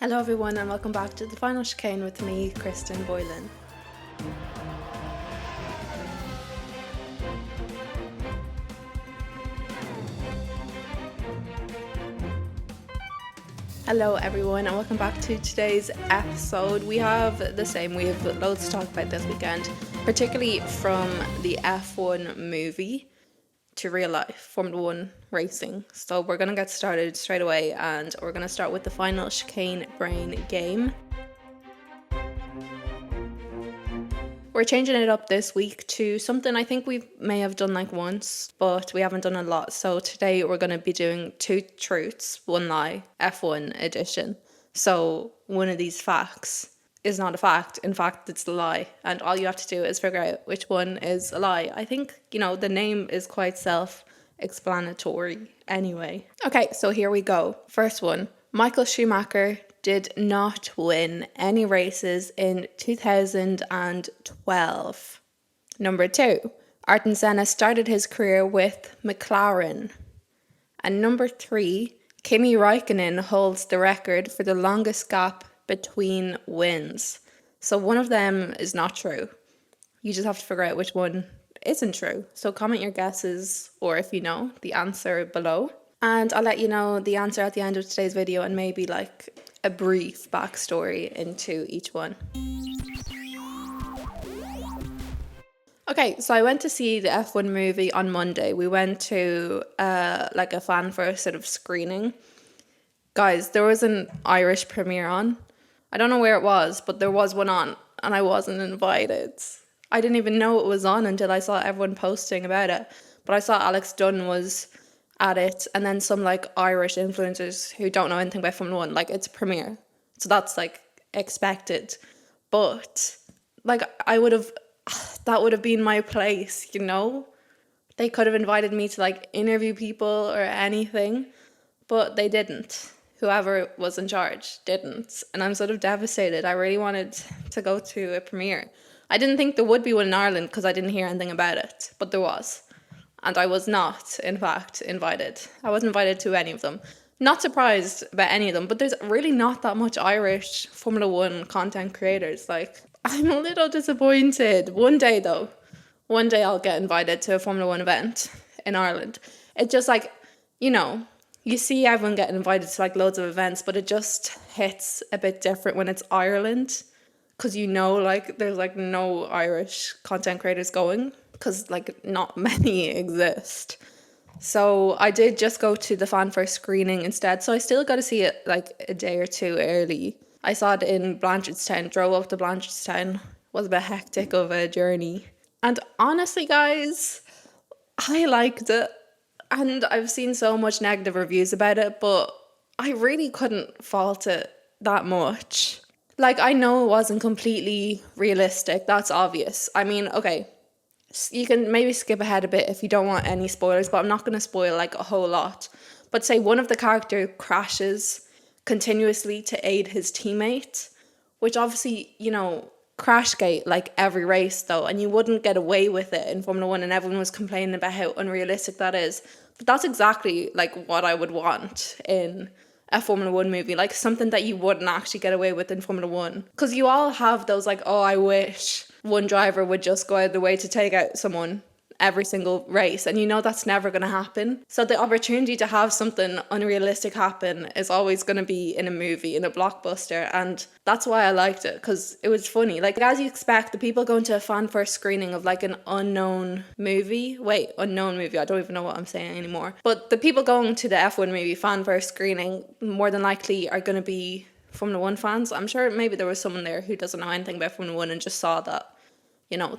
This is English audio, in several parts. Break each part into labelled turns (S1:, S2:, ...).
S1: Hello everyone and welcome back to the final chicane with me, Cristinanneboylan. Hello everyone and welcome back to today's episode. We have loads to talk about this weekend, particularly from the F1 movie to real life, Formula 1 racing. So we're going to get started straight away and we're going to start with the final chicane brain game. We're changing it up this week to something I think we may have done like once, but we haven't done a lot. So today we're going to be doing 2 truths, 1 lie, F1 edition. So one of these facts is not a fact. In fact, it's a lie. And all you have to do is figure out which one is a lie. I think, the name is quite self-explanatory anyway. Okay, so here we go. First one. Michael Schumacher did not win any races in 2012. Number 2. Ayrton Senna started his career with McLaren. And number 3. Kimi Räikkönen holds the record for the longest gap between wins. So one of them is not true. You just have to figure out which one isn't true. So comment your guesses, or if you know the answer below. And I'll let you know the answer at the end of today's video and maybe like a brief backstory into each one. Okay, so I went to see the F1 movie on Monday. We went to like a fan first sort of screening. Guys, there was an Irish premiere on. I don't know where it was, but there was one on and I wasn't invited. I didn't even know it was on until I saw everyone posting about it. But I saw Alex Dunne was at it, and then some like Irish influencers who don't know anything about Formula 1, like it's a premiere. So that's like expected. But like that would have been my place, They could have invited me to like interview people or anything, but they didn't. Whoever was in charge didn't. And I'm sort of devastated. I really wanted to go to a premiere. I didn't think there would be one in Ireland because I didn't hear anything about it, but there was. And I was not, in fact, invited. I wasn't invited to any of them. Not surprised about any of them, but there's really not that much Irish Formula 1 content creators. Like, I'm a little disappointed. One day, though, I'll get invited to a Formula 1 event in Ireland. It's just like, you see everyone getting invited to like loads of events, but it just hits a bit different when it's Ireland. Because like there's like no Irish content creators going. Because like not many exist. So I did just go to the fan first screening instead. So I still got to see it like a day or two early. I saw it in Blanchardstown, drove up to Blanchardstown. Was a bit hectic of a journey. And honestly, guys, I liked it. And I've seen so much negative reviews about it, but I really couldn't fault it that much. Like, I know it wasn't completely realistic. That's obvious. I mean, okay, you can maybe skip ahead a bit if you don't want any spoilers, but I'm not going to spoil like a whole lot. But say one of the characters crashes continuously to aid his teammate, which obviously, Crashgate like every race though, and you wouldn't get away with it in Formula 1, and everyone was complaining about how unrealistic that is. But that's exactly like what I would want in a Formula 1 movie, like something that you wouldn't actually get away with in Formula 1. Because you all have those like, oh, I wish one driver would just go out of the way to take out someone every single race, and that's never going to happen. So the opportunity to have something unrealistic happen is always going to be in a movie, in a blockbuster, and that's why I liked it, because it was funny. Like, as you expect, the people going to a fan first screening of like an unknown movie, I don't even know what I'm saying anymore, but the people going to the F1 movie fan first screening more than likely are going to be Formula 1 fans. I'm sure maybe there was someone there who doesn't know anything about Formula 1 and just saw that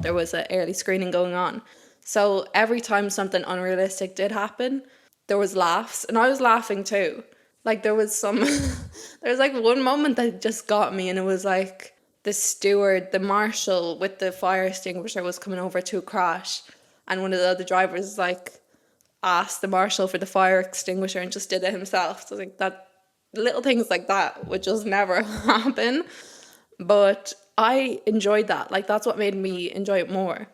S1: there was an early screening going on. So every time something unrealistic did happen, there was laughs, and I was laughing too. Like there was like one moment that just got me, and it was like the marshal with the fire extinguisher was coming over to a crash, and one of the other drivers like asked the marshal for the fire extinguisher and just did it himself. So like that, little things like that would just never happen. But I enjoyed that. Like that's what made me enjoy it more.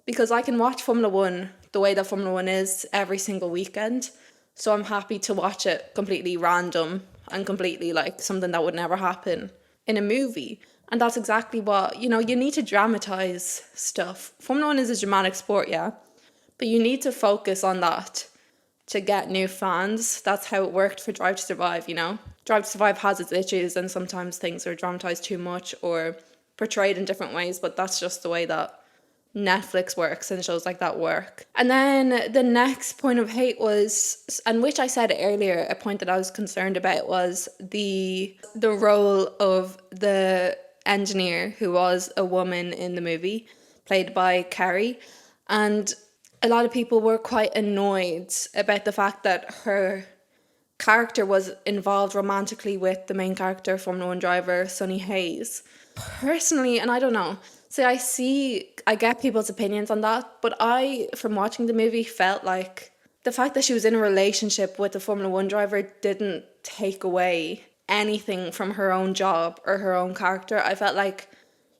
S1: Because I can watch Formula 1 the way that Formula 1 is every single weekend. So I'm happy to watch it completely random and completely like something that would never happen in a movie. And that's exactly what, you need to dramatize stuff. Formula One is a dramatic sport, yeah, but you need to focus on that to get new fans. That's how it worked for Drive to Survive, Drive to Survive has its issues, and sometimes things are dramatized too much or portrayed in different ways, but that's just the way that Netflix works and shows like that work. And then the next point of hate was, and which I said earlier, a point that I was concerned about was the role of the engineer, who was a woman in the movie, played by Carrie. And a lot of people were quite annoyed about the fact that her character was involved romantically with the main character, Formula One driver Sunny Hayes. Personally, and I don't know, so I get people's opinions on that, but I, from watching the movie, felt like the fact that she was in a relationship with the Formula One driver didn't take away anything from her own job or her own character. I felt like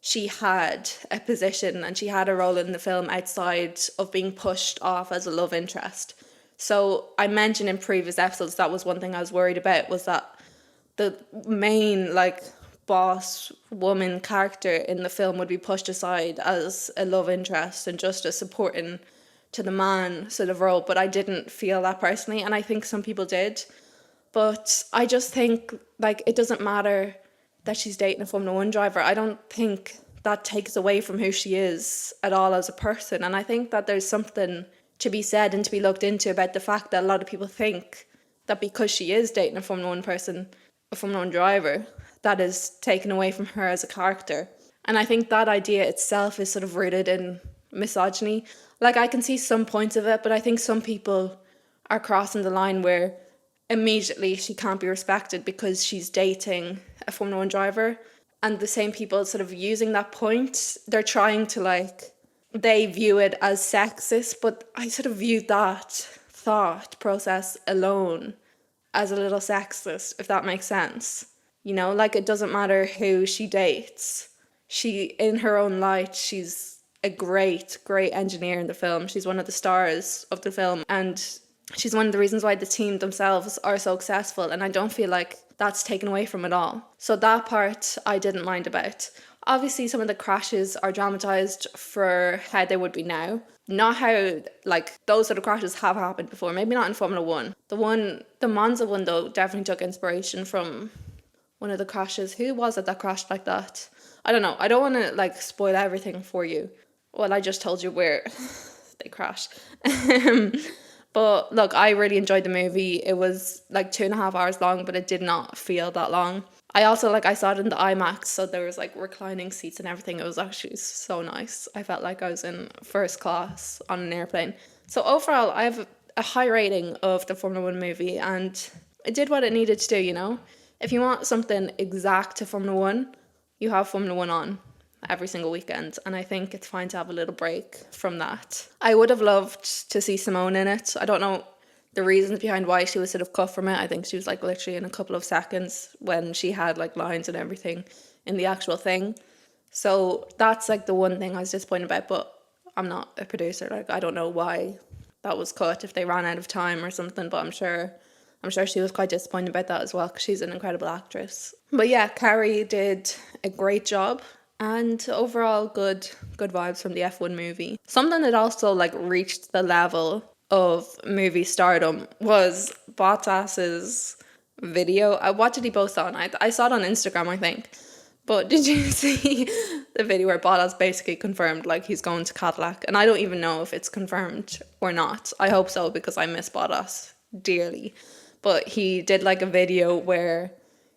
S1: she had a position and she had a role in the film outside of being pushed off as a love interest. So I mentioned in previous episodes that was one thing I was worried about, was that the main boss woman character in the film would be pushed aside as a love interest and just a supporting to the man sort of role. But I didn't feel that personally, and I think some people did. But I just think it doesn't matter that she's dating a Formula One driver. I don't think that takes away from who she is at all as a person. And I think that there's something to be said and to be looked into about the fact that a lot of people think that because she is dating a Formula One person, a Formula One driver, that is taken away from her as a character. And I think that idea itself is sort of rooted in misogyny. I can see some points of it, but I think some people are crossing the line where immediately she can't be respected because she's dating a Formula One driver. And the same people sort of using that point, they're trying to they view it as sexist, but I sort of view that thought process alone as a little sexist, if that makes sense. It doesn't matter who she dates. She, in her own light, she's a great, great engineer in the film. She's one of the stars of the film, and she's one of the reasons why the team themselves are so successful, and I don't feel like that's taken away from it all. So that part I didn't mind about. Obviously, some of the crashes are dramatized for how they would be now. Not how, those sort of crashes have happened before. Maybe not in Formula One. The Monza one, though, definitely took inspiration from one of the crashes. Who was it that crashed like that? I don't know. I don't want to, spoil everything for you. Well, I just told you where they crashed. But, look, I really enjoyed the movie. It was, 2.5 hours long, but it did not feel that long. I also, I saw it in the IMAX, so there was, reclining seats and everything. It was actually so nice. I felt like I was in first class on an airplane. So overall, I have a high rating of the Formula One movie, and it did what it needed to do, If you want something exact to Formula One, you have Formula One on every single weekend, and I think it's fine to have a little break from that. I would have loved to see Simone in it. I don't know the reasons behind why she was sort of cut from it. I think she was literally in a couple of seconds when she had lines and everything in the actual thing. So that's the one thing I was disappointed about, but I'm not a producer. I don't know why that was cut, if they ran out of time or something, but I'm sure she was quite disappointed about that as well, because she's an incredible actress. But yeah, Carrie did a great job, and overall good vibes from the F1 movie. Something that also reached the level of movie stardom was Bottas's video. What did he post on? I saw it on Instagram, I think. But did you see the video where Bottas basically confirmed he's going to Cadillac? And I don't even know if it's confirmed or not. I hope so, because I miss Bottas dearly. But he did a video where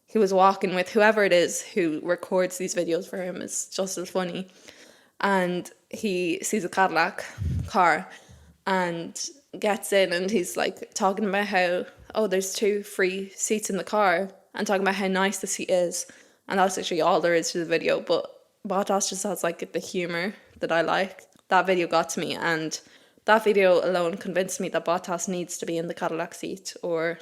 S1: he was walking with whoever it is who records these videos for him. It's just as funny. And he sees a Cadillac car and gets in, and he's talking about how, there's 2 free seats in the car, and talking about how nice the seat is. And that's actually all there is to the video. But Bottas just has the humour that I like. That video got to me, and that video alone convinced me that Bottas needs to be in the Cadillac seat, or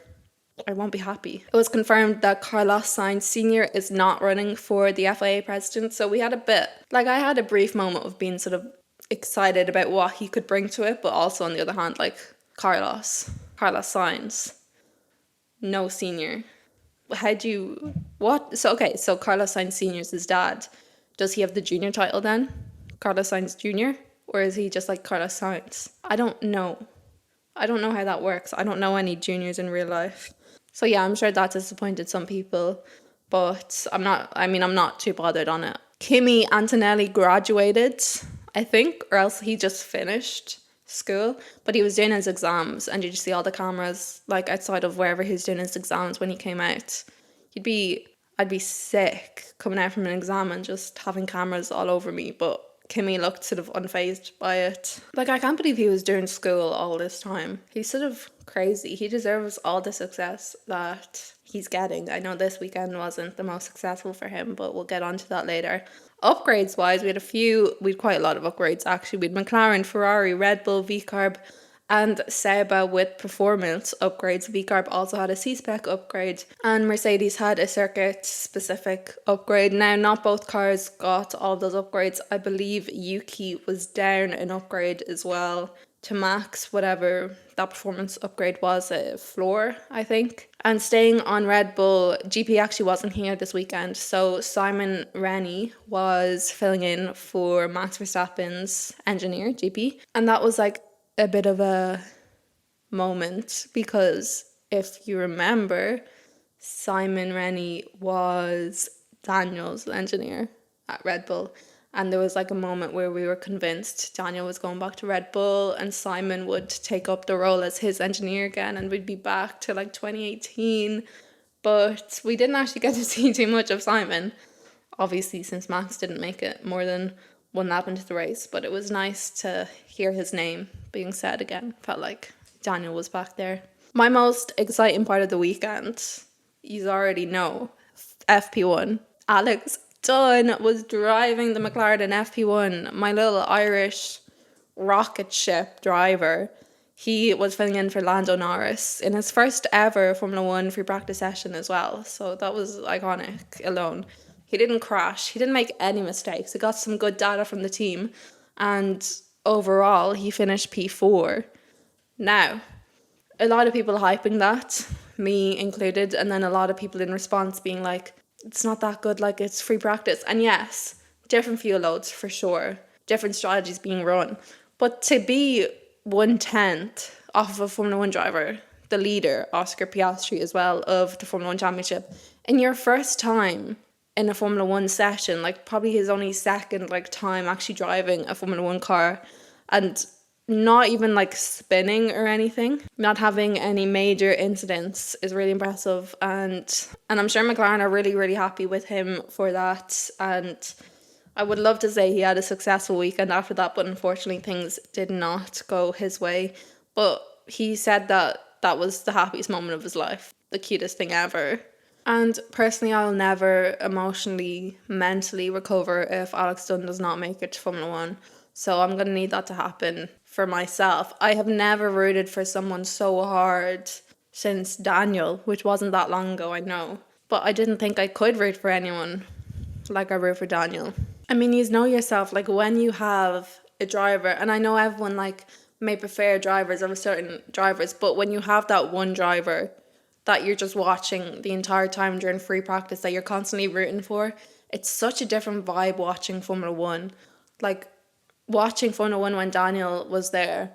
S1: I won't be happy. It was confirmed that Carlos Sainz Sr. is not running for the FIA president. So we had a bit, I had a brief moment of being sort of excited about what he could bring to it, but also on the other hand, Carlos Sainz, no senior. how do you, what? So, okay, so Carlos Sainz Sr. is his dad. Does he have the junior title then? Carlos Sainz Jr.? Or is he just like Carlos Sainz? I don't know. I don't know how that works. I don't know any juniors in real life. So yeah, I'm sure that disappointed some people, but I'm not too bothered on it. Kimi Antonelli graduated, I think, or else he just finished school, but he was doing his exams, and you just see all the cameras like outside of wherever he was doing his exams when he came out. I'd be sick coming out from an exam and just having cameras all over me, but Kimmy looked sort of unfazed by it. Like, I can't believe he was doing school all this time. He's sort of crazy. He deserves all the success that he's getting. I know this weekend wasn't the most successful for him, but we'll get onto that later. Upgrades wise, we had quite a lot of upgrades actually. We had McLaren, Ferrari, Red Bull, VCarb, and Sauber with performance upgrades. VCarb also had a C-Spec upgrade, and Mercedes had a circuit-specific upgrade. Now, not both cars got all those upgrades. I believe Yuki was down an upgrade as well to max whatever that performance upgrade was, a floor, I think. And staying on Red Bull, GP actually wasn't here this weekend, so Simon Rennie was filling in for Max Verstappen's engineer, GP, and that was like a bit of a moment, because if you remember, Simon Rennie was Daniel's engineer at Red Bull, and there was like a moment where we were convinced Daniel was going back to Red Bull and Simon would take up the role as his engineer again, and we'd be back to like 2018, but we didn't actually get to see too much of Simon, obviously, since Max didn't make it more than one lap into the race, but it was nice to hear his name being said again. Felt like Daniel was back there. My most exciting part of the weekend, you already know, FP1. Alex Dunne was driving the McLaren FP1, my little Irish rocket ship driver. He was filling in for Lando Norris in his first ever Formula 1 free practice session as well, so that was iconic alone. He didn't crash. He didn't make any mistakes. He got some good data from the team. And overall, he finished P4. Now, a lot of people hyping that, me included, and then a lot of people in response being like, it's not that good, like it's free practice. And yes, different fuel loads for sure. Different strategies being run. But to be 1/10 off of a Formula 1 driver, the leader, Oscar Piastri as well, of the Formula 1 Championship, in your first time in a Formula 1 session, like probably his only second time actually driving a Formula 1 car, and not even like spinning or anything, not having any major incidents is really impressive, and I'm sure McLaren are really, really happy with him for that. And I would love to say he had a successful weekend after that, but unfortunately things did not go his way. But he said that was the happiest moment of his life, the cutest thing ever. And personally, I'll never emotionally, mentally recover if Alex Dunne does not make it to Formula 1. So I'm going to need that to happen for myself. I have never rooted for someone so hard since Daniel, which wasn't that long ago, I know. But I didn't think I could root for anyone like I root for Daniel. I mean, you know yourself, like when you have a driver, and I know everyone may prefer drivers over certain drivers, but when you have that one driver that you're just watching the entire time during free practice, that you're constantly rooting for, it's such a different vibe watching Formula 1. Like, watching Formula 1 when Daniel was there,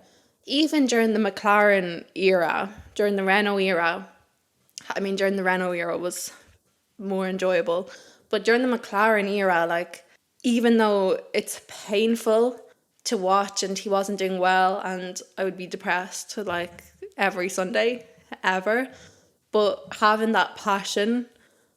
S1: even during the McLaren era, during the Renault era was more enjoyable, but during the McLaren era, even though it's painful to watch and he wasn't doing well and I would be depressed every Sunday ever, but having that passion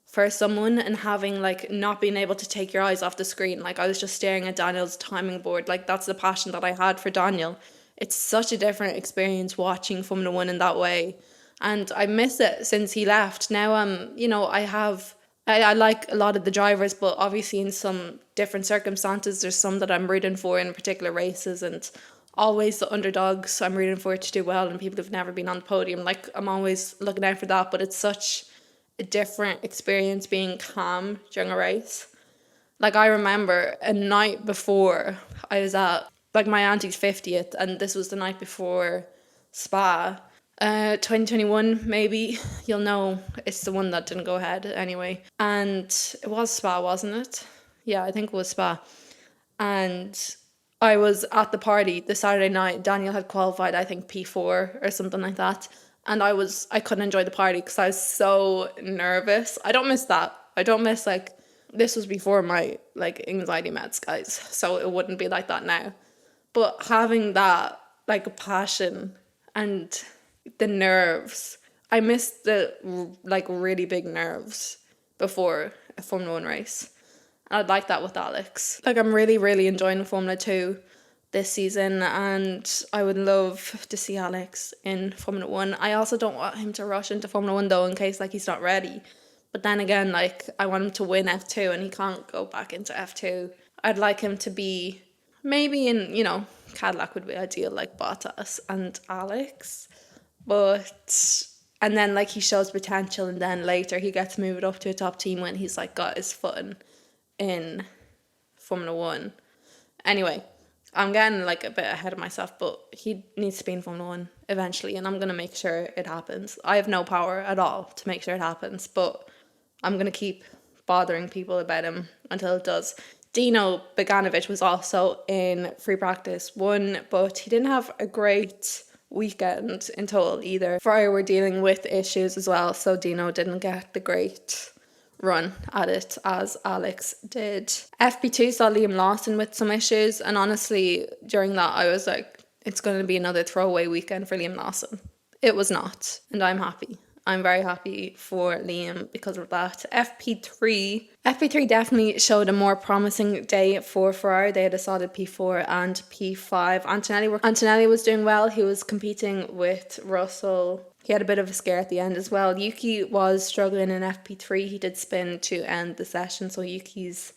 S1: for someone and having not being able to take your eyes off the screen, I was just staring at Daniel's timing board, that's the passion that I had for Daniel. It's such a different experience watching Formula 1 in that way, and I miss it since he left. Now I like a lot of the drivers, but obviously in some different circumstances there's some that I'm rooting for in particular races, and always the underdogs I'm rooting for to do well, and people who've never been on the podium, I'm always looking out for that. But it's such a different experience being calm during a race. I remember a night before I was at my auntie's 50th, and this was the night before Spa, 2021, maybe. You'll know it's the one that didn't go ahead anyway. And it was Spa, wasn't it? Yeah, I think it was Spa. And I was at the party the Saturday night. Daniel had qualified, I think, P4 or something like that. And I couldn't enjoy the party because I was so nervous. I don't miss that. I don't miss, like, this was before my, like, anxiety meds, guys. So it wouldn't be like that now. But having that, like, passion and the nerves, I missed the, like, really big nerves before a Formula 1 race. I'd like that with Alex. Like, I'm really, really enjoying Formula 2 this season, and I would love to see Alex in Formula 1. I also don't want him to rush into Formula 1 though, in case, like, he's not ready. But then again, like, I want him to win F2 and he can't go back into F2. I'd like him to be maybe in, you know, Cadillac would be ideal, like Bottas and Alex. But, and then, like, he shows potential, and then later he gets moved up to a top team when he's, like, got his footing in Formula 1. Anyway, I'm getting, like, a bit ahead of myself, but he needs to be in Formula 1 eventually, and I'm going to make sure it happens. I have no power at all to make sure it happens, but I'm going to keep bothering people about him until it does. Dino Beganovic was also in free practice 1, but he didn't have a great weekend in total either. Ferrari were dealing with issues as well, so Dino didn't get the great run at it as Alex did. FP2 saw Liam Lawson with some issues, and honestly, during that I was like, it's going to be another throwaway weekend for Liam Lawson. It was not, and I'm happy. I'm very happy for Liam because of that. FP3 definitely showed a more promising day for Ferrari. They had a solid P4 and P5. Antonelli was doing well. He was competing with Russell. He had a bit of a scare at the end as well. Yuki was struggling in FP3. He did spin to end the session, so Yuki's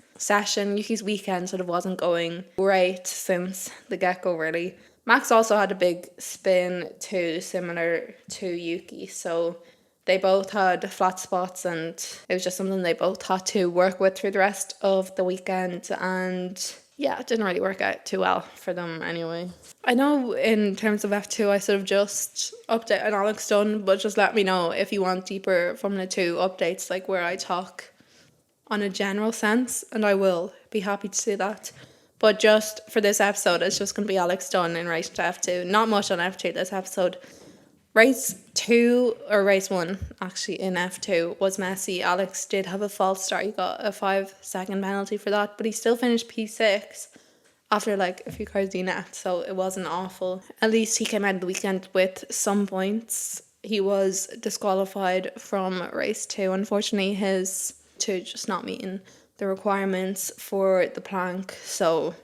S1: weekend sort of wasn't going great since the get-go, really. Max also had a big spin too, similar to Yuki, so they both had flat spots, and it was just something they both had to work with through the rest of the weekend, and yeah, it didn't really work out too well for them anyway. I know in terms of F2 I sort of just update on Alex Dunne, but just let me know if you want deeper Formula 2 updates, like where I talk on a general sense, and I will be happy to see that. But just for this episode, it's just going to be Alex Dunne in race to F2. Not much on F2 this episode. Race 1 actually in F2 was messy. Alex did have a false start. He got a 5-second penalty for that, but he still finished P6 after like a few cars being net, so it wasn't awful. At least he came out of the weekend with some points. He was disqualified from race 2. Unfortunately, his 2 just not meeting the requirements for the plank, so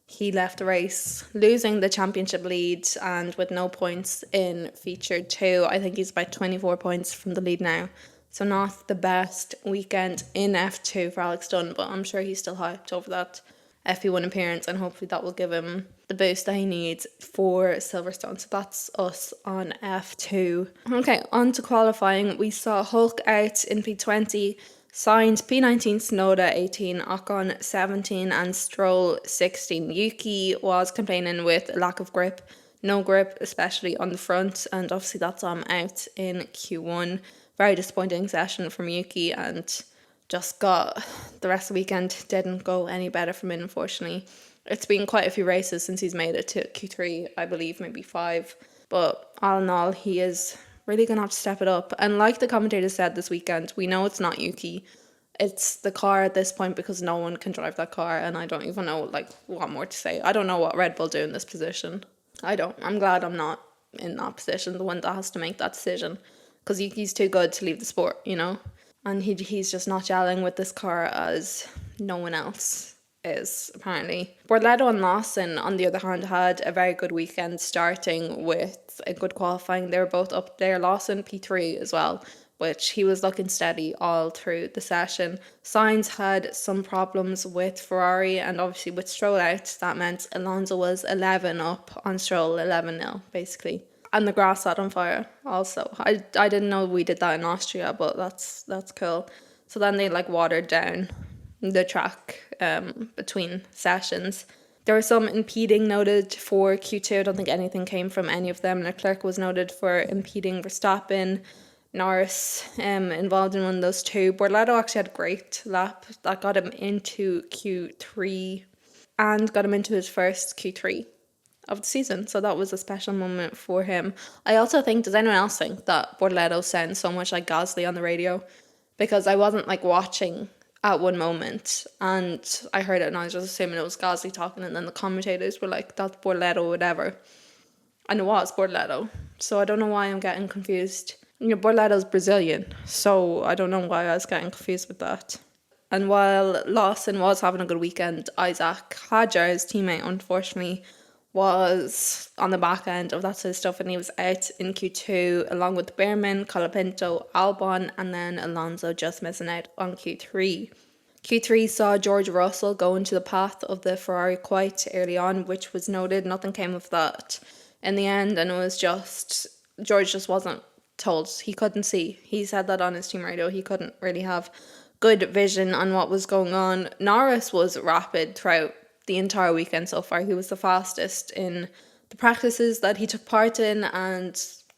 S1: he left the race losing the championship lead and with no points in feature 2. I think he's about 24 points from the lead now, so not the best weekend in F2 for Alex Dunne, but I'm sure he's still hyped over that FP1 appearance, and hopefully that will give him the boost that he needs for Silverstone. So that's us on F2. Okay, on to qualifying. We saw Hulk out in P20, Sainz P19, Tsunoda 18, Ocon 17 and Stroll 16. Yuki was complaining with lack of grip, no grip, especially on the front, and obviously that's out in Q1. Very disappointing session from Yuki, and just got the rest of the weekend didn't go any better from him, unfortunately. It's been quite a few races since he's made it to Q3, I believe, maybe 5. But all in all, he is really going to have to step it up. And like the commentator said this weekend, we know it's not Yuki. It's the car at this point because no one can drive that car. And I don't even know like what more to say. I don't know what Red Bull do in this position. I don't. I'm glad I'm not in that position, the one that has to make that decision. Because Yuki's too good to leave the sport, you know. And he's just not gelling with this car as no one else is, apparently. Borletto and Lawson, on the other hand, had a very good weekend, starting with a good qualifying. They were both up there. Lawson P3 as well, which he was looking steady all through the session. Sainz had some problems with Ferrari, and obviously with Stroll out, that meant Alonso was 11 up on Stroll, 11-0 basically. And the grass set on fire also. I didn't know we did that in Austria, but that's cool. So then they like watered down the track between sessions. There was some impeding noted for Q2. I don't think anything came from any of them. Leclerc was noted for impeding Verstappen. Norris involved in one of those two. Borletto actually had a great lap that got him into Q3 and got him into his first Q3 of the season. So that was a special moment for him. I also think, does anyone else think that Borletto sounds so much like Gasly on the radio? Because I wasn't like watching at one moment and I heard it and I was just assuming it was Gasly talking, and then the commentators were like, that's Borletto, whatever. And it was Borletto. So I don't know why I'm getting confused. You know, Borletto's Brazilian, so I don't know why I was getting confused with that. And while Lawson was having a good weekend, Isaac Hadjar, his teammate, unfortunately, was on the back end of that sort of stuff, and he was out in Q2 along with Behrman, Colapinto, Albon, and then Alonso just missing out on Q3. Q3 saw George Russell go into the path of the Ferrari quite early on, which was noted. Nothing came of that in the end, and it was just, George just wasn't told. He couldn't see. He said that on his team radio. He couldn't really have good vision on what was going on. Norris was rapid throughout the entire weekend so far. He was the fastest in the practices that he took part in, and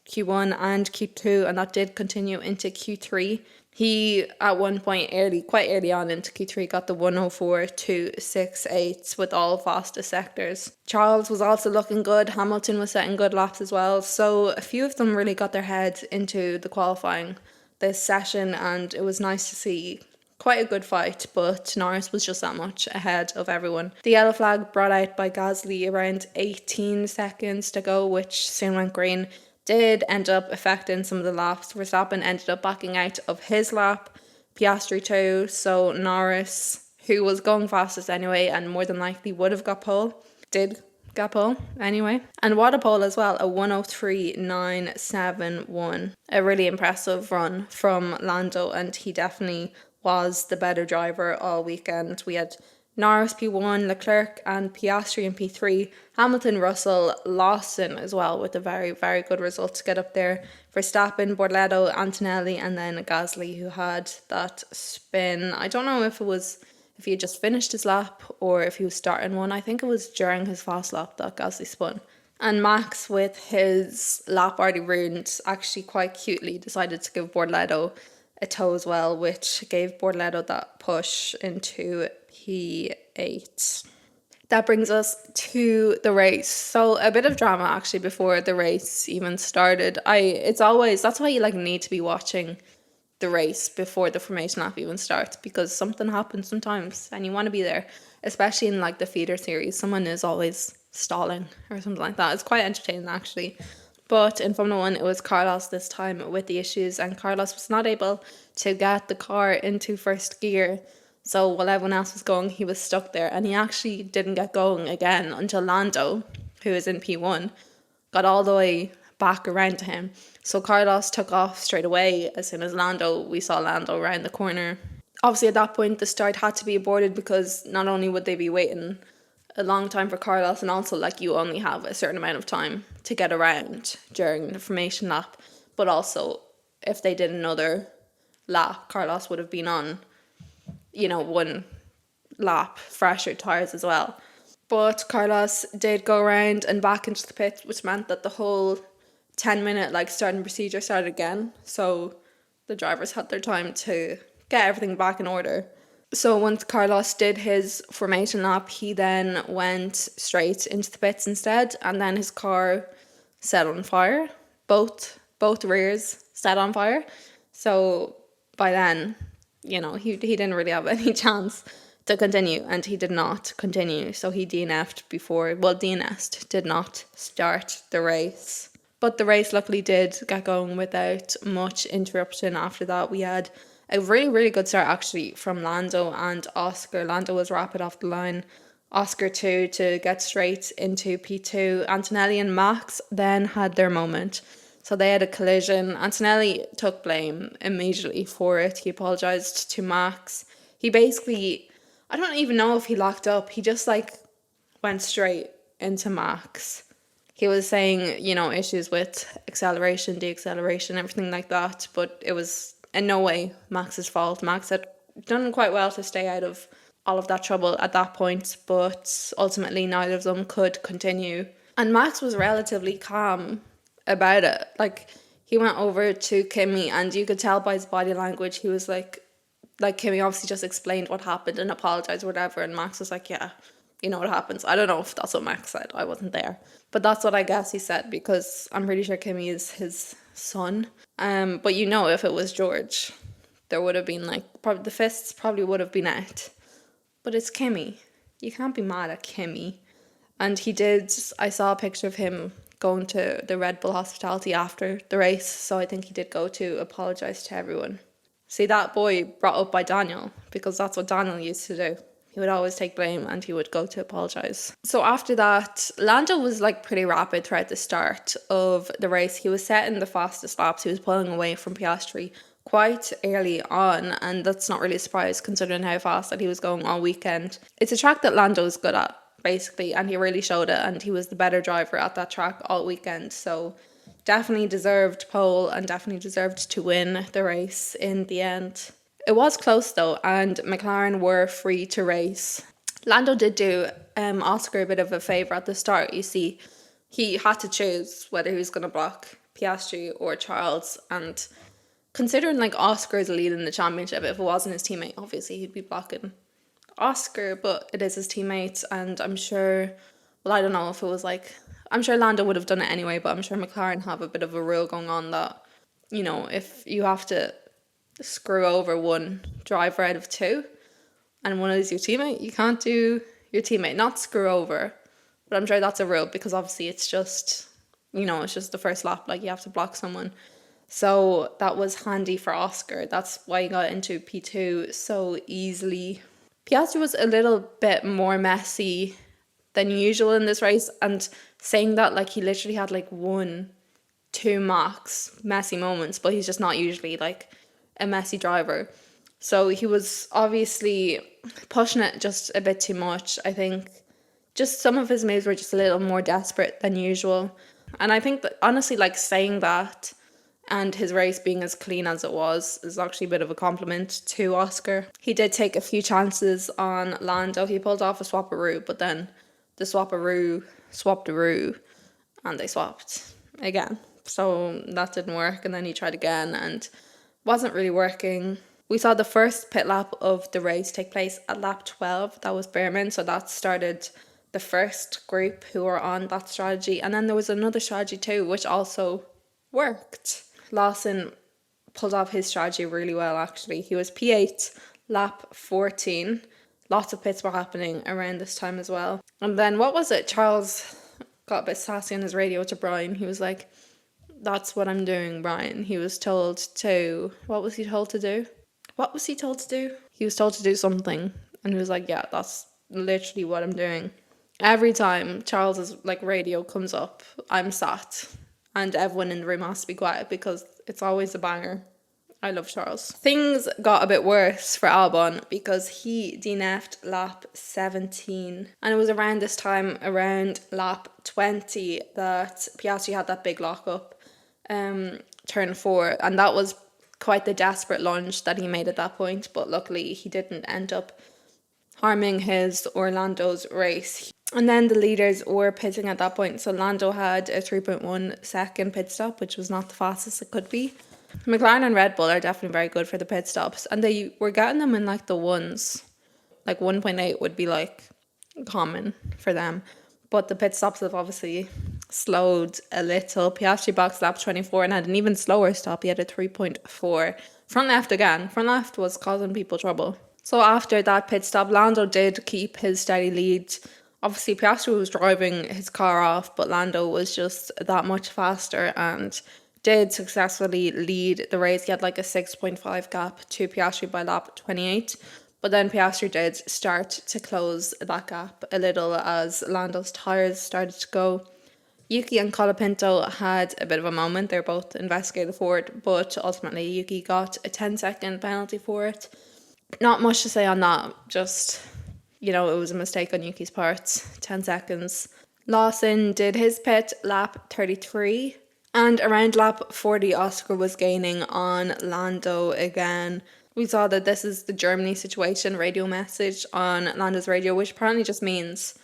S1: Q1 and Q2, and that did continue into Q3. He, at one point quite early on into Q3, got the 104.268 with all fastest sectors. Charles was also looking good. Hamilton was setting good laps as well. So a few of them really got their heads into the qualifying this session, and it was nice to see quite a good fight, but Norris was just that much ahead of everyone. The yellow flag brought out by Gasly around 18 seconds to go, which soon went green, did end up affecting some of the laps. Verstappen ended up backing out of his lap, Piastri too, so Norris, who was going fastest anyway and more than likely would have got pole, did get pole anyway. And what a pole as well, a 103.971. A really impressive run from Lando, and he definitely was the better driver all weekend. We had Norris P1, Leclerc and Piastri in P3, Hamilton, Russell, Lawson as well with a very, very good result to get up there. Verstappen, Borletto, Antonelli, and then Gasly, who had that spin. I don't know if he had just finished his lap or if he was starting one. I think it was during his fast lap that Gasly spun. And Max, with his lap already ruined, actually quite cutely decided to give Borletto a tow as well, which gave Borletto that push into P8. That brings us to the race. So a bit of drama actually before the race even started. That's why you need to be watching the race before the formation lap even starts, because something happens sometimes and you want to be there, especially in the feeder series. Someone is always stalling or something like that. It's quite entertaining actually. But in Formula 1, it was Carlos this time with the issues, and Carlos was not able to get the car into first gear. So while everyone else was going, he was stuck there, and he actually didn't get going again until Lando, who is in P1, got all the way back around to him. So Carlos took off straight away as soon as we saw Lando around the corner. Obviously at that point, the start had to be aborted because not only would they be waiting a long time for Carlos, and also you only have a certain amount of time to get around during the formation lap, but also if they did another lap, Carlos would have been on one lap fresher tires as well. But Carlos did go around and back into the pit, which meant that the whole 10-minute starting procedure started again, so the drivers had their time to get everything back in order. So once Carlos did his formation lap, he then went straight into the pits instead, and then his car set on fire. Both rears set on fire. So by then, he didn't really have any chance to continue, and he did not continue. So he DNF'd did not start the race. But the race luckily did get going without much interruption after that. We had a really, really good start actually from Lando and Oscar. Lando was rapid off the line. Oscar too, to get straight into P2. Antonelli and Max then had their moment. So they had a collision. Antonelli took blame immediately for it. He apologised to Max. He basically, I don't even know if he locked up. He just went straight into Max. He was saying, issues with acceleration, deacceleration, everything like that. But it was in no way Max's fault. Max had done quite well to stay out of all of that trouble at that point, but ultimately neither of them could continue. And Max was relatively calm about it. Like, he went over to Kimi, and you could tell by his body language, he was like Kimi obviously just explained what happened and apologized or whatever, and Max was like, yeah, you know what happens. I don't know if that's what Max said. I wasn't there. But that's what I guess he said, because I'm pretty sure Kimi is his son. But you know, if it was George, there would have been like, probably the fists probably would have been out. But it's Kimi. You can't be mad at Kimi. And he did, I saw a picture of him going to the Red Bull hospitality after the race, so I think he did go to apologise to everyone. See, that boy brought up by Daniel, because that's what Daniel used to do. He would always take blame and he would go to apologise. So after that, Lando was like pretty rapid throughout the start of the race. He was setting the fastest laps. He was pulling away from Piastri quite early on, and that's not really a surprise considering how fast that he was going all weekend. It's a track that Lando is good at, basically, and he really showed it, and he was the better driver at that track all weekend, so definitely deserved pole and definitely deserved to win the race in the end. It was close though, and McLaren were free to race. Lando did do Oscar a bit of a favour at the start. You see, he had to choose whether he was going to block Piastri or Charles, and considering like Oscar is leading the championship, if it wasn't his teammate, obviously he'd be blocking Oscar, but it is his teammates, and I'm sure, well, I don't know if it was like, I'm sure Lando would have done it anyway, but I'm sure McLaren have a bit of a rule going on that, you know, if you have to screw over one driver out of two and one is your teammate, you can't do your teammate, not screw over, but I'm sure that's a rule, because obviously it's just, you know, it's just the first lap, like you have to block someone. So that was handy for Oscar. That's why he got into P2 so easily. Piastri was a little bit more messy than usual in this race, and saying that, like, he literally had like 1-2 max messy moments, but he's just not usually like a messy driver. So he was obviously pushing it just a bit too much. I think just some of his moves were just a little more desperate than usual. And I think that honestly, like, saying that and his race being as clean as it was is actually a bit of a compliment to Oscar. He did take a few chances on Lando. He pulled off a swap-a-roo, but then the swap-a-roo swapped-a-roo, and they swapped again. So that didn't work, and then he tried again and wasn't really working. We saw the first pit lap of the race take place at lap 12. That was Behrman, so that started the first group who were on that strategy. And then there was another strategy too, which also worked. Lawson pulled off his strategy really well, actually. He was P8, lap 14. Lots of pits were happening around this time as well. And then, what was it? Charles got a bit sassy on his radio to Brian. He was like, that's what I'm doing, Brian. He was told to... What was he told to do? What was he told to do? He was told to do something. And he was like, yeah, that's literally what I'm doing. Every time Charles's like radio comes up, I'm sat. And everyone in the room has to be quiet because it's always a banger. I love Charles. Things got a bit worse for Albon because he DNF'd lap 17. And it was around this time, around lap 20, that Piastri had that big lockup, turn 4. And that was quite the desperate lunge that he made at that point. But luckily, he didn't end up harming his or Lando's race. And then the leaders were pitting at that point. So Lando had a 3.1 second pit stop, which was not the fastest it could be. McLaren and Red Bull are definitely very good for the pit stops. And they were getting them in like the ones. Like 1.8 would be like common for them. But the pit stops have obviously slowed a little. Piastri boxed lap 24 and had an even slower stop. He had a 3.4. Front left again. Front left was causing people trouble. So after that pit stop, Lando did keep his steady lead. Obviously, Piastri was driving his car off, but Lando was just that much faster and did successfully lead the race. He had like a 6.5 gap to Piastri by lap 28. But then Piastri did start to close that gap a little as Lando's tyres started to go. Yuki and Colapinto had a bit of a moment. They're both investigated for it, but ultimately Yuki got a 10-second penalty for it. Not much to say on that, just, you know, it was a mistake on Yuki's part. 10 seconds. Lawson did his pit lap 33, and around lap 40 Oscar was gaining on Lando again. We saw that this is the Germany situation radio message on Lando's radio, which apparently just means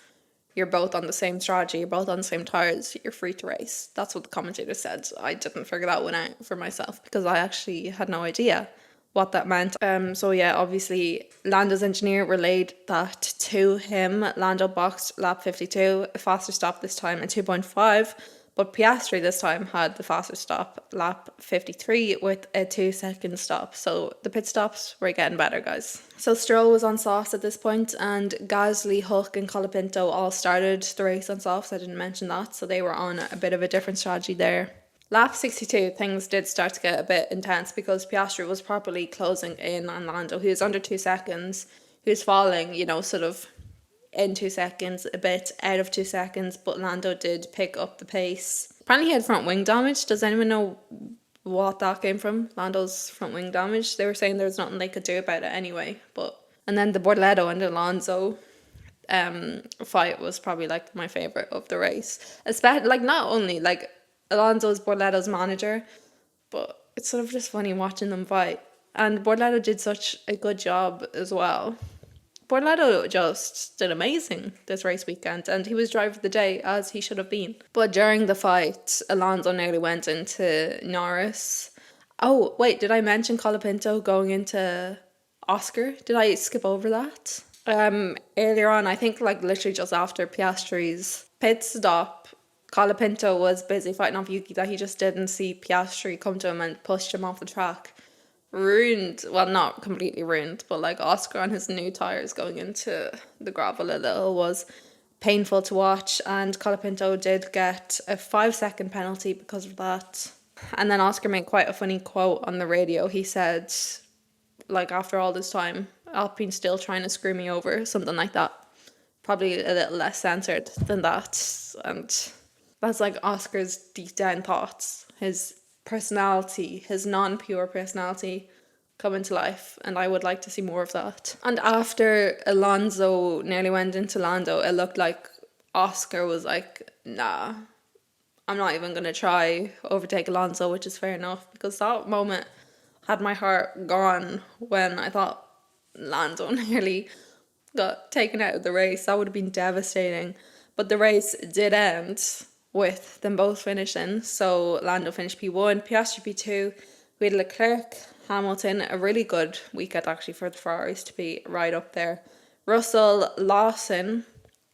S1: you're both on the same strategy, you're both on the same tires, you're free to race. That's what the commentator said. I didn't figure that one out for myself because I actually had no idea what that meant. So yeah, obviously Lando's engineer relayed that to him. Lando boxed lap 52, a faster stop this time at 2.5. But Piastri this time had the faster stop, lap 53, with a 2-second stop. So the pit stops were getting better, guys. So Stroll was on softs at this point, and Gasly, Hulk and Colapinto all started the race on softs. I didn't mention that, so they were on a bit of a different strategy there. Lap 62, things did start to get a bit intense because Piastri was properly closing in on Lando. He was under 2 seconds. He was falling, sort of in 2 seconds, a bit out of 2 seconds, but Lando did pick up the pace. Apparently he had front wing damage. Does anyone know what that came from? Lando's front wing damage. They were saying there was nothing they could do about it anyway. And then the Borletto and Alonso fight was probably like my favourite of the race. Especially, like, not only like Alonso's Borletto's manager, but it's sort of just funny watching them fight. And Borletto did such a good job as well. Borletto just did amazing this race weekend, and he was driver of the day, as he should have been. But during the fight, Alonso nearly went into Norris. Oh, wait, did I mention Colapinto going into Oscar? Did I skip over that? Earlier on, I think like literally just after Piastri's pit stop, Colapinto was busy fighting off Yuki that he just didn't see Piastri come to him and pushed him off the track. Ruined, well, not completely ruined, but like Oscar on his new tires going into the gravel a little was painful to watch, and Colapinto did get a 5-second penalty because of that. And then Oscar made quite a funny quote on the radio. He said, like, after all this time, Alpine's still trying to screw me over, something like that. Probably a little less censored than that. And that's like Oscar's deep down thoughts, his personality, his non-pure personality coming to life, and I would like to see more of that. And after Alonso nearly went into Lando, it looked like Oscar was like, nah, I'm not even going to try overtake Alonso, which is fair enough, because that moment had my heart gone when I thought Lando nearly got taken out of the race. That would have been devastating. But the race did end with them both finishing. So Lando finished P1, Piastri P2. We had Leclerc, Hamilton, a really good weekend actually for the Ferraris to be right up there. Russell, Lawson,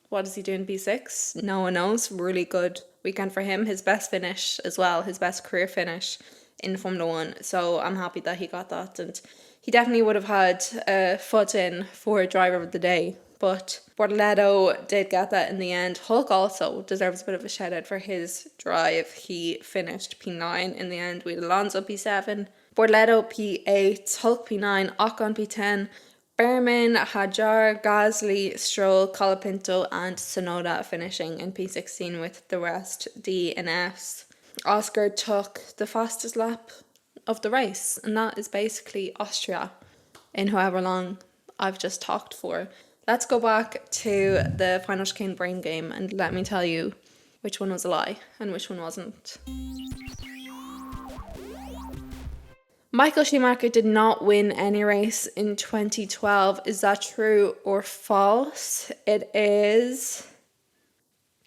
S1: what is he doing, P6? No one knows. Really good weekend for him. His best finish as well, his best career finish in Formula 1. So I'm happy that he got that, and he definitely would have had a foot in for driver of the day. But Borletto did get that in the end. Hulk also deserves a bit of a shout out for his drive. He finished P9 in the end. We had Alonso P7, Borletto P8, Hulk P9, Ocon P10, Berman, Hajar, Gasly, Stroll, Colapinto and Tsunoda finishing in P16 with the rest D and Fs. Oscar took the fastest lap of the race, and that is basically Austria in however long I've just talked for. Let's go back to the final chicane brain game and let me tell you which one was a lie and which one wasn't. Michael Schumacher did not win any race in 2012. Is that true or false? It is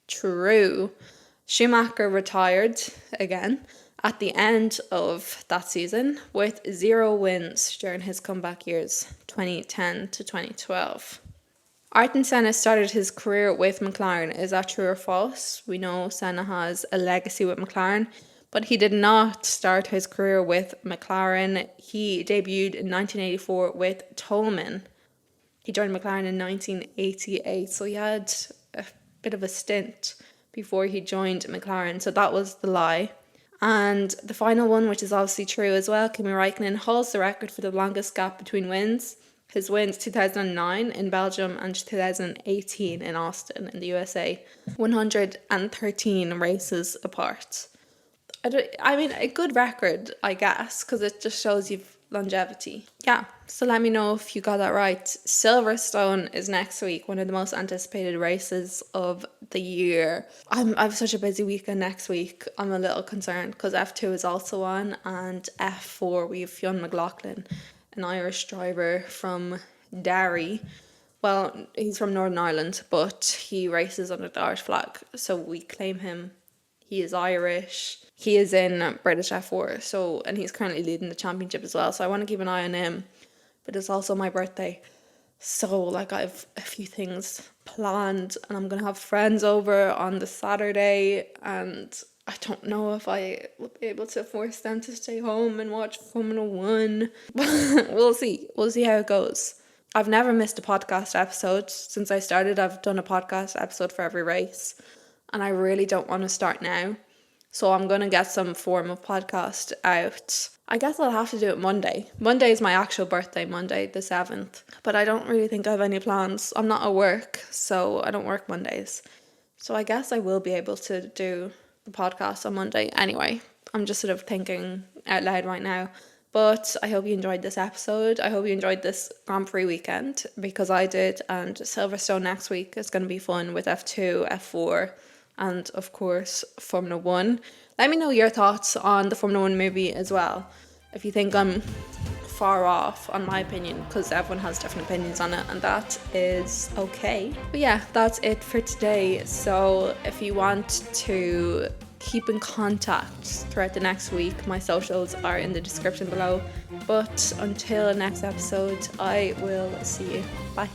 S1: true. Schumacher retired again at the end of that season with 0 wins during his comeback years, 2010 to 2012. Ayrton Senna started his career with McLaren. Is that true or false? We know Senna has a legacy with McLaren, but he did not start his career with McLaren. He debuted in 1984 with Tolman. He joined McLaren in 1988, so he had a bit of a stint before he joined McLaren, so that was the lie. And the final one, which is obviously true as well, Kimi Räikkönen holds the record for the longest gap between wins. His wins 2009 in Belgium and 2018 in Austin in the USA, 113 races apart. I mean, a good record, I guess, because it just shows you've longevity. Yeah, so let me know if you got that right. Silverstone is next week, one of the most anticipated races of the year. I've such a busy weekend next week. I'm a little concerned because F2 is also on, and F4 we have Fionn McLaughlin. an Irish driver from Derry. Well, he's from Northern Ireland, but he races under the Irish flag. So we claim him. He is Irish. He is in British F4. And he's currently leading the championship as well. So I want to keep an eye on him. But it's also my birthday. So like I have a few things planned, and I'm going to have friends over on the Saturday, and I don't know if I will be able to force them to stay home and watch Formula 1. We'll see. We'll see how it goes. I've never missed a podcast episode. Since I started, I've done a podcast episode for every race, and I really don't want to start now. So I'm going to get some form of podcast out. I guess I'll have to do it Monday. Monday is my actual birthday, Monday the 7th. But I don't really think I have any plans. I'm not at work, so I don't work Mondays. So I guess I will be able to do the podcast on Monday. Anyway, I'm just sort of thinking out loud right now. But I hope you enjoyed this episode. I hope you enjoyed this Grand Prix weekend, because I did. And Silverstone next week is going to be fun with F2, F4, and of course Formula 1. Let me know your thoughts on the Formula 1 movie as well, if you think I'm far off on my opinion, because everyone has different opinions on it, and that is okay. But yeah, that's it for today. So if you want to keep in contact throughout the next week, my socials are in the description below. But until next episode, I will see you. Bye.